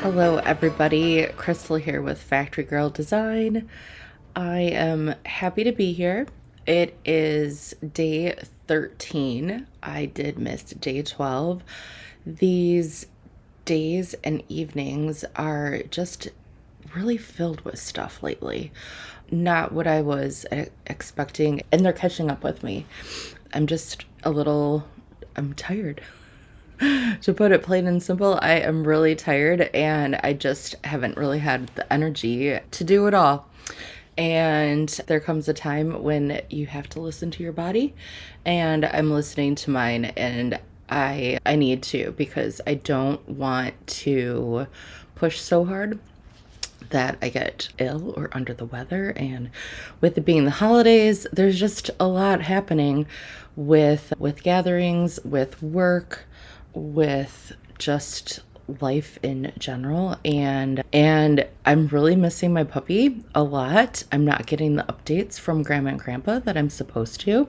Hello everybody, Crystal here with Factory Girl Design. I am happy to be here. It is day 13. I did miss day 12. These days and evenings are just really filled with stuff lately. Not what I was expecting, and they're catching up with me. I'm tired. To put it plain and simple, I am really tired and I just haven't really had the energy to do it all. And there comes a time when you have to listen to your body, and I'm listening to mine, and I need to, because I don't want to push so hard that I get ill or under the weather. And with it being the holidays, there's just a lot happening with gatherings, with work, with just life in general, and I'm really missing my puppy a lot. I'm not getting the updates from Grandma and Grandpa that I'm supposed to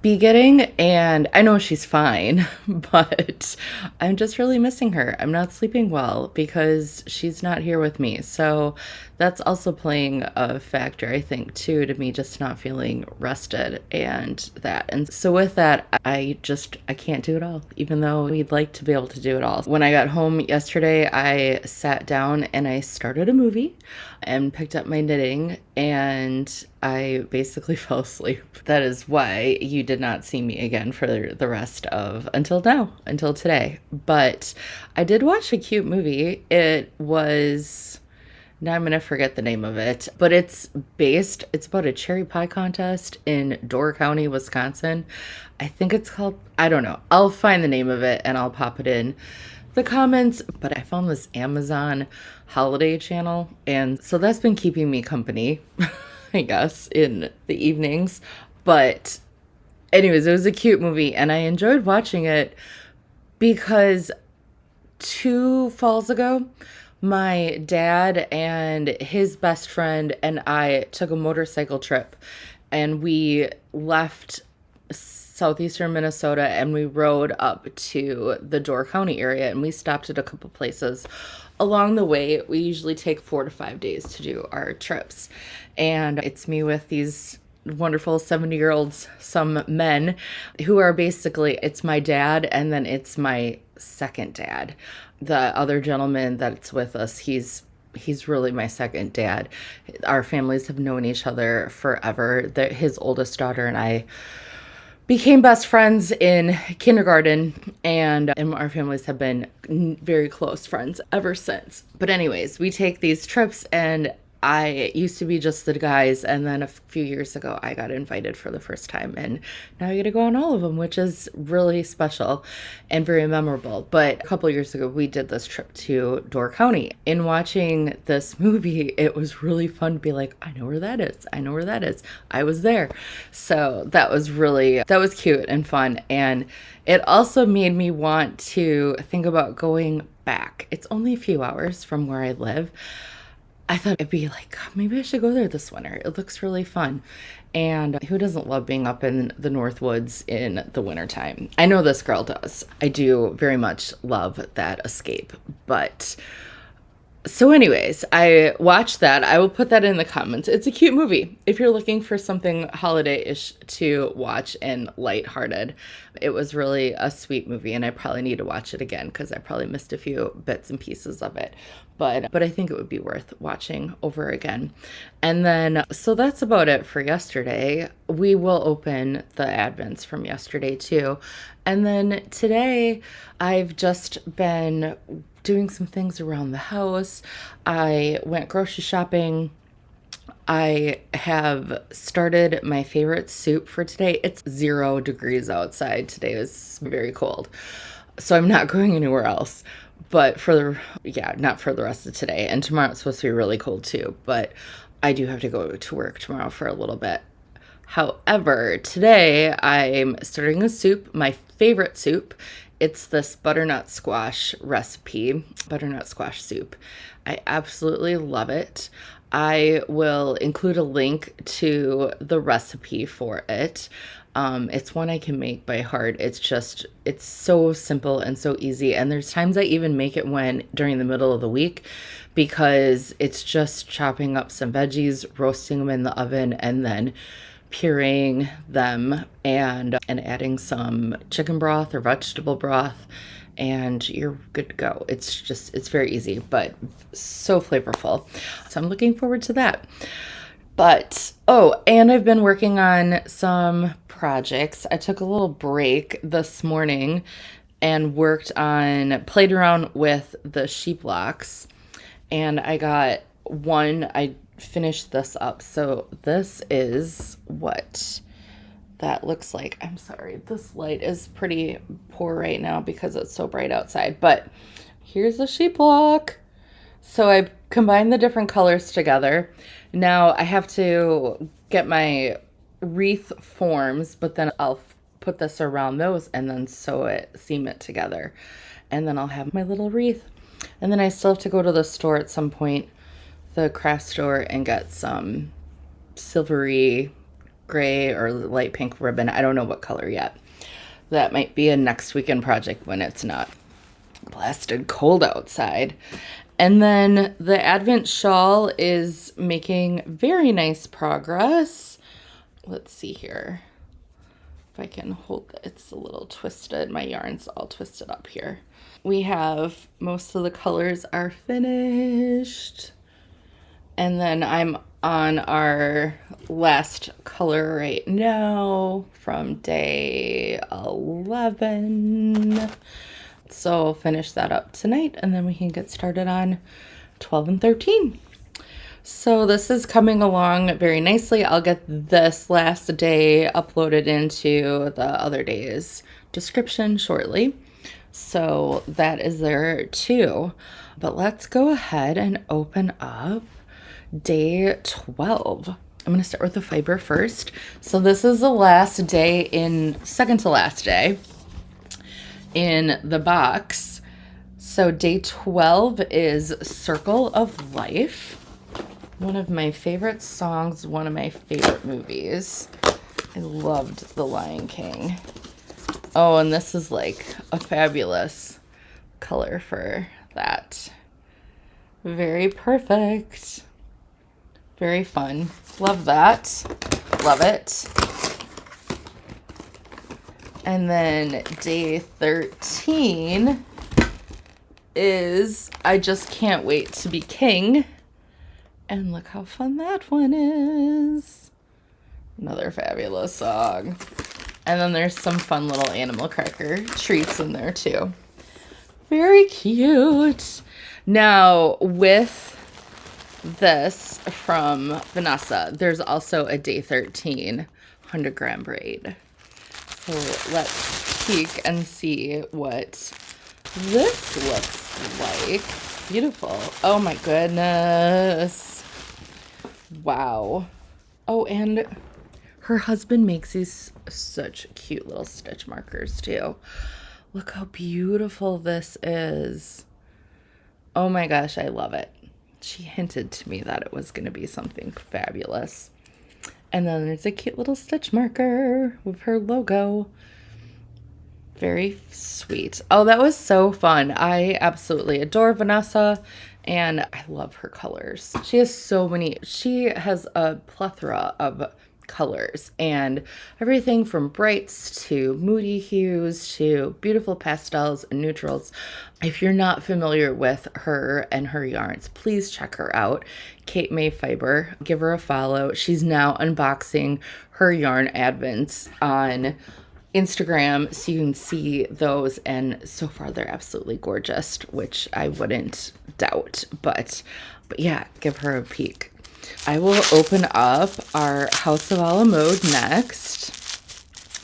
be getting, and I know she's fine, but I'm just really missing her. I'm not sleeping well because she's not here with me. So that's also playing a factor, I think, too, to me just not feeling rested and that. And so with that, I can't do it all, even though we'd like to be able to do it all. When I got home yesterday, I sat down and I started a movie and picked up my knitting, and I basically fell asleep. That is why you did not see me again for the rest of until now, until today. But I did watch a cute movie. Now I'm going to forget the name of it, but it's about a cherry pie contest in Door County, Wisconsin. I think it's called, I don't know. I'll find the name of it and I'll pop it in the comments. But I found this Amazon holiday channel, and so that's been keeping me company, I guess, in the evenings. But anyways, it was a cute movie and I enjoyed watching it because 2 falls ago, my dad and his best friend and I took a motorcycle trip, and we left southeastern Minnesota and we rode up to the Door County area, and we stopped at a couple places along the way. We usually take 4 to 5 days to do our trips, and it's me with these wonderful 70-year-olds, some men who are basically, it's my dad and then it's my second dad. The other gentleman that's with us, he's really my second dad. Our families have known each other forever. His oldest daughter and I became best friends in kindergarten, and our families have been very close friends ever since. But anyways, we take these trips, and I used to be just the guys, and then a few years ago I got invited for the first time, and now I get to go on all of them, which is really special and very memorable. But a couple years ago we did this trip to Door County. In watching this movie, it was really fun to be like, I know where that is. I know where that is. I was there. So that was cute and fun, and it also made me want to think about going back. It's only a few hours from where I live. I thought it'd be like, maybe I should go there this winter. It looks really fun. And who doesn't love being up in the North Woods in the wintertime? I know this girl does. I do very much love that escape. But so anyways, I watched that. I will put that in the comments. It's a cute movie if you're looking for something holiday-ish to watch and lighthearted. It was really a sweet movie, and I probably need to watch it again because I probably missed a few bits and pieces of it. But I think it would be worth watching over again. And then, so that's about it for yesterday. We will open the Advents from yesterday too. And then today, I've just been doing some things around the house. I went grocery shopping. I have started my favorite soup for today. It's 0 degrees outside. Today is very cold, so I'm not going anywhere else. But not for the rest of today. And tomorrow it's supposed to be really cold too. But I do have to go to work tomorrow for a little bit. However, today I'm starting a soup, my favorite soup. It's this butternut squash recipe, butternut squash soup. I absolutely love it. I will include a link to the recipe for it. It's one I can make by heart. It's so simple and so easy. And there's times I even make it during the middle of the week because it's just chopping up some veggies, roasting them in the oven, and then pureeing them and adding some chicken broth or vegetable broth, and you're good to go. It's very easy, but so flavorful. So I'm looking forward to that. But, oh, and I've been working on some projects. I took a little break this morning and played around with the sheep locks. And I finished this up. So this is what that looks like. I'm sorry, this light is pretty poor right now because it's so bright outside, but here's the sheep lock. So I combined the different colors together. Now I have to get my wreath forms, but then I'll put this around those and then seam it together. And then I'll have my little wreath. And then I still have to go to the store at some point, the craft store, and get some silvery gray or light pink ribbon. I don't know what color yet. That might be a next weekend project when it's not blasted cold outside. And then the Advent shawl is making very nice progress. Let's see here. If I can hold it. It's a little twisted. My yarn's all twisted up here. We have most of the colors are finished. And then I'm on our last color right now from day 11. So I'll finish that up tonight and then we can get started on 12 and 13. So this is coming along very nicely. I'll get this last day uploaded into the other day's description shortly. So that is there too. But let's go ahead and open up day 12. I'm going to start with the fiber first. So this is the last day second to last day in the box. So day 12 is Circle of Life. One of my favorite songs, one of my favorite movies. I loved The Lion King. Oh, and this is like a fabulous color for that. Very perfect. Very fun. Love that. Love it. And then day 13 is I Just Can't Wait to Be King. And look how fun that one is. Another fabulous song. And then there's some fun little animal cracker treats in there too. Very cute. Now with this from Vanessa, there's also a day 13 100-gram braid. So let's peek and see what this looks like. Beautiful. Oh my goodness. Wow. Oh, and her husband makes these such cute little stitch markers too. Look how beautiful this is. Oh my gosh, I love it. She hinted to me that it was going to be something fabulous. And then there's a cute little stitch marker with her logo. Very sweet. Oh, that was so fun. I absolutely adore Vanessa and I love her colors. She has a plethora of colors and everything from brights to moody hues to beautiful pastels and neutrals. If you're not familiar with her and her yarns, please check her out. Kate May Fiber, give her a follow. She's now unboxing her yarn advents on Instagram so you can see those, and so far they're absolutely gorgeous, which I wouldn't doubt, but yeah, give her a peek. I will open up our House of a la Mode next.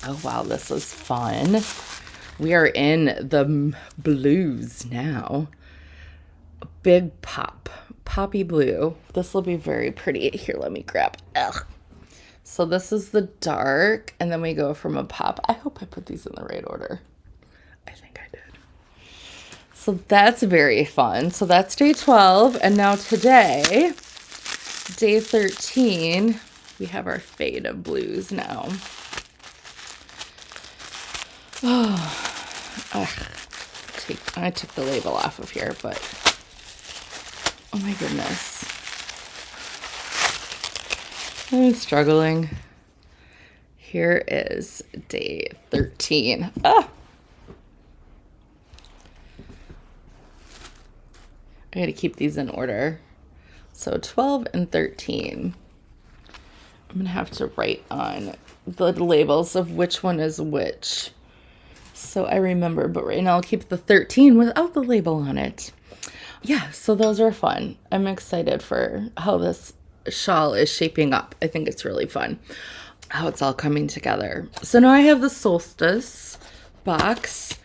Oh wow, this is fun. We are in the blues now. Big poppy blue. This will be very pretty. Here, let me grab. Ugh. So this is the dark, and then we go from a pop. I hope I put these in the right order. I think I did. So that's very fun. So that's day 12, and now today Day 13, we have our fade of blues now. I took the label off of here, but oh my goodness. I'm struggling. Here is day 13. I gotta keep these in order. So 12 and 13. I'm gonna have to write on the labels of which one is which, so I remember, but right now I'll keep the 13 without the label on it. Yeah, so those are fun. I'm excited for how this shawl is shaping up. I think it's really fun how it's all coming together. So now I have the Solstice box,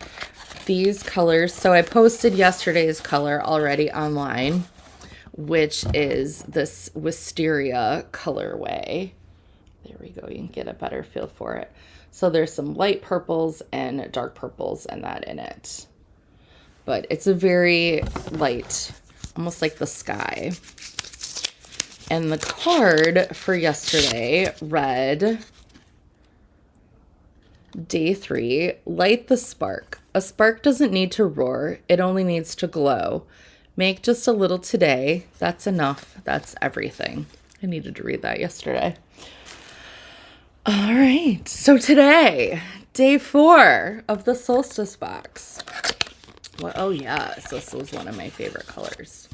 these colors. So I posted yesterday's color already online, which is this wisteria colorway. There we go. You can get a better feel for it. So there's some light purples and dark purples and that in it. But it's a very light, almost like the sky. And the card for yesterday read, Day 3, light the spark. A spark doesn't need to roar. It only needs to glow. Make just a little today. That's enough. That's everything. I needed to read that yesterday. All right. So today, day 4 of the Solstice box. Well, oh yes, this was one of my favorite colors.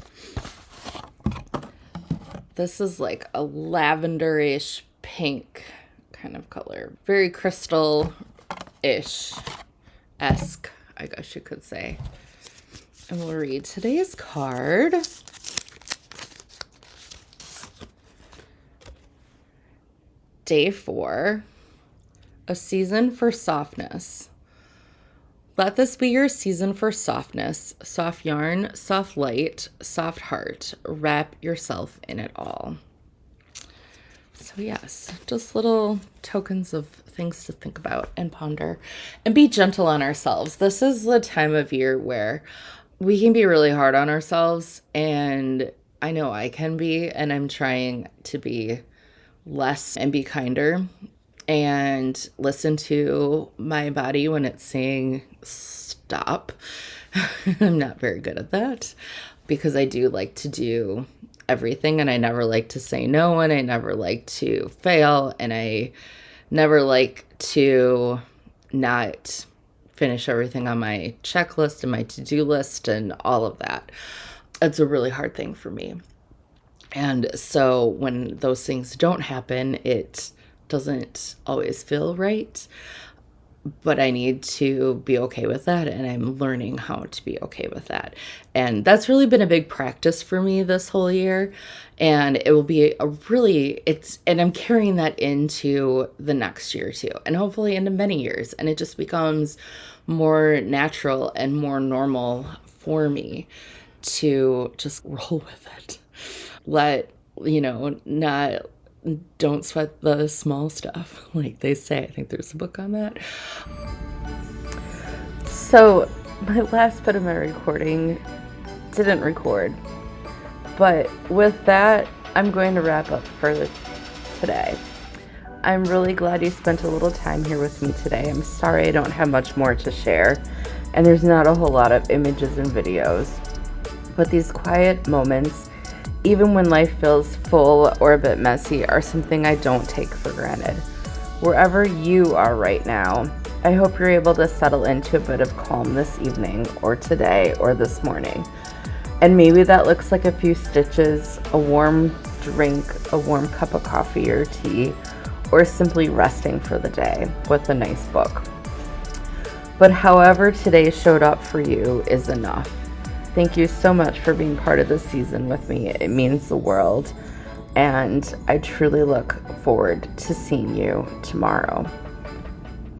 This is like a lavenderish pink kind of color. Very crystal-ish, esque, I guess you could say. And we'll read today's card. Day 4, a season for softness. Let this be your season for softness, soft yarn, soft light, soft heart. Wrap yourself in it all. So yes, just little tokens of things to think about and ponder and be gentle on ourselves. This is the time of year where we can be really hard on ourselves, and I know I can be, and I'm trying to be less and be kinder and listen to my body when it's saying stop. I'm not very good at that because I do like to do everything, and I never like to say no, and I never like to fail, and I never like to not finish everything on my checklist and my to-do list and all of that. It's a really hard thing for me. And so when those things don't happen, it doesn't always feel right, but I need to be okay with that, and I'm learning how to be okay with that. And that's really been a big practice for me this whole year, and it will be and I'm carrying that into the next year too, and hopefully into many years, and it just becomes more natural and more normal for me to just roll with it. Don't sweat the small stuff, like they say. I think there's a book on that. So my last bit of my recording didn't record, but with that, I'm going to wrap up for today. I'm really glad you spent a little time here with me today. I'm sorry I don't have much more to share, and there's not a whole lot of images and videos, but these quiet moments, even when life feels full or a bit messy, are something I don't take for granted. Wherever you are right now, I hope you're able to settle into a bit of calm this evening or today or this morning. And maybe that looks like a few stitches, a warm drink, a warm cup of coffee or tea, or simply resting for the day with a nice book. But however today showed up for you is enough. Thank you so much for being part of this season with me. It means the world, and I truly look forward to seeing you tomorrow.